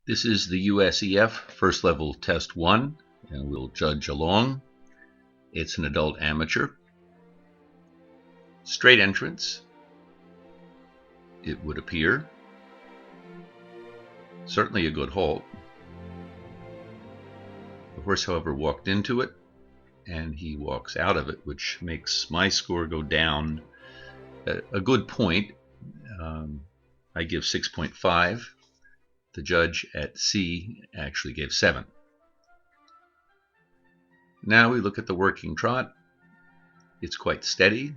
This is the USEF First Level Test 1, and we'll judge along. It's an adult amateur. Straight entrance, it would appear. Certainly a good halt. The horse, however, walked into it, and he walks out of it, which makes my score go down a good point. I give 6.5. The judge at C actually gave 7. Now we look at the working trot. It's quite steady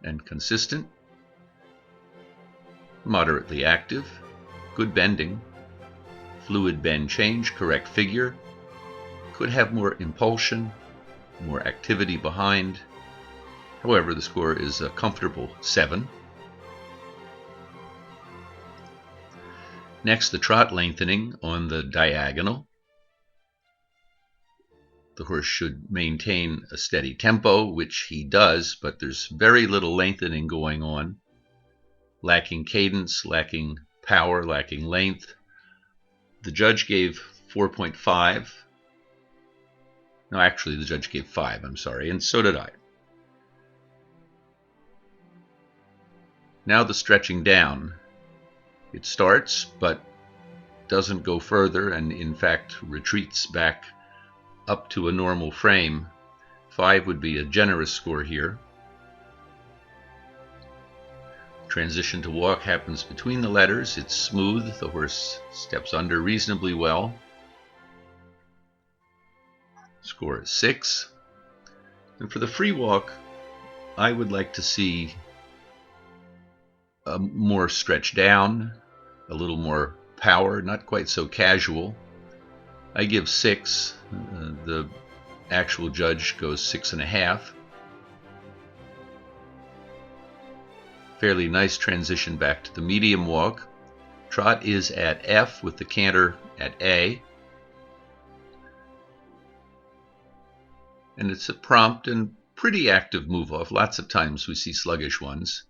and consistent, moderately active, good bending, fluid bend change, correct figure, could have more impulsion, more activity behind. However, the score is a comfortable 7. Next, the trot lengthening on the diagonal. The horse should maintain a steady tempo, which he does, but there's very little lengthening going on. Lacking cadence, lacking power, lacking length. The judge gave 4.5. No, actually, the judge gave 5, I'm sorry, and so did I. Now the stretching down. It starts, but doesn't go further, and in fact retreats back up to a normal frame. 5 would be a generous score here. Transition to walk happens between the letters. It's smooth. The horse steps under reasonably well. Score is 6. And for the free walk, I would like to see more stretch down, a little more power, not quite so casual. I give 6. The actual judge goes 6.5. Fairly nice transition back to the medium walk. Trot is at F with the canter at A. And it's a prompt and pretty active move off. Lots of times we see sluggish ones.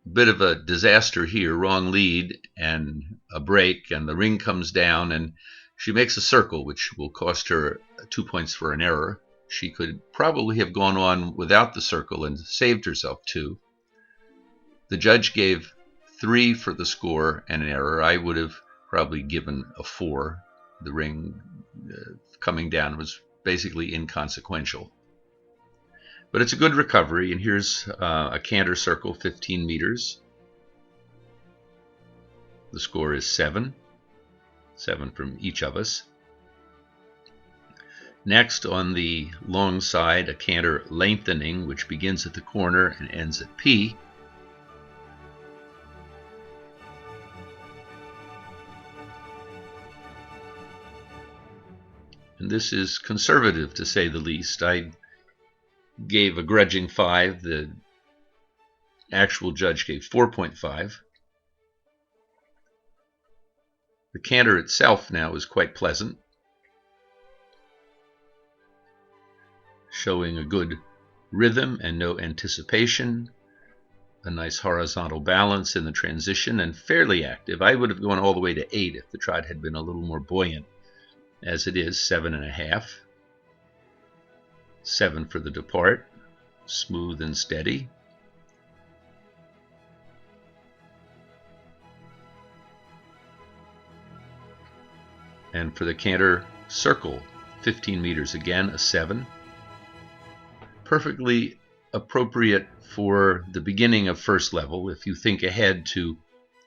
A bit of a disaster here, wrong lead and a break, and the ring comes down, and she makes a circle, which will cost her 2 points for an error. She could probably have gone on without the circle and saved herself 2. The judge gave 3 for the score and an error. I would have probably given a 4. The ring coming down was basically inconsequential. But it's a good recovery, and here's a canter circle, 15 meters. The score is 7. 7 from each of us. Next, on the long side, a canter lengthening, which begins at the corner and ends at P. And this is conservative, to say the least. I gave a grudging 5. The actual judge gave 4.5. The canter itself now is quite pleasant, showing a good rhythm and no anticipation, a nice horizontal balance in the transition, and fairly active. I would have gone all the way to 8 if the trot had been a little more buoyant. As it is, 7.5. 7 for the depart, smooth and steady. And for the canter circle, 15 meters again, a 7. Perfectly appropriate for the beginning of first level. If you think ahead to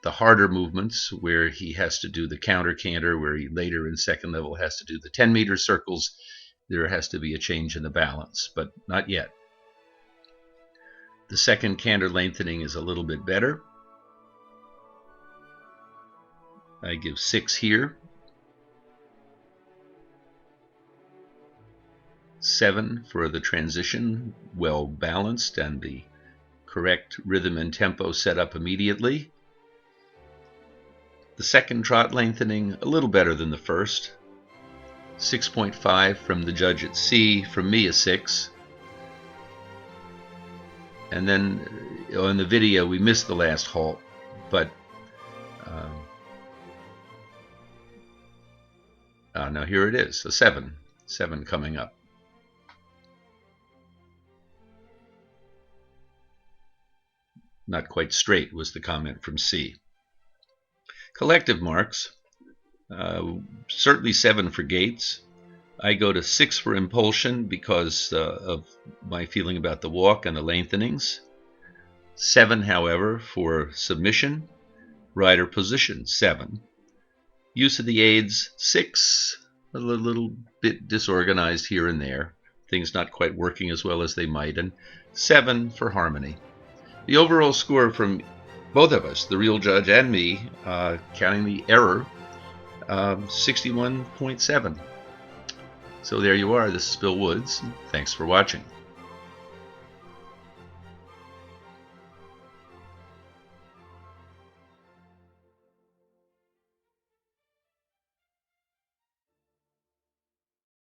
the harder movements where he has to do the counter canter, where he later in second level has to do the 10-meter circles, there has to be a change in the balance, but not yet. The second canter lengthening is a little bit better. I give 6 here. 7 for the transition, well balanced, and the correct rhythm and tempo set up immediately. The second trot lengthening, a little better than the first. 6.5 from the judge at C, from me a 6. And then on the video we missed the last halt, but Now here it is, a 7. 7 coming up. Not quite straight was the comment from C. Collective marks, certainly 7 for gaits. I go to 6 for impulsion because of my feeling about the walk and the lengthenings. 7, however, for submission. Rider position, 7. Use of the aids, 6. A little bit disorganized here and there. Things not quite working as well as they might. And 7 for harmony. The overall score from both of us, the real judge and me, counting the error, 61.7. So there you are. This is Bill Woods. Thanks for watching.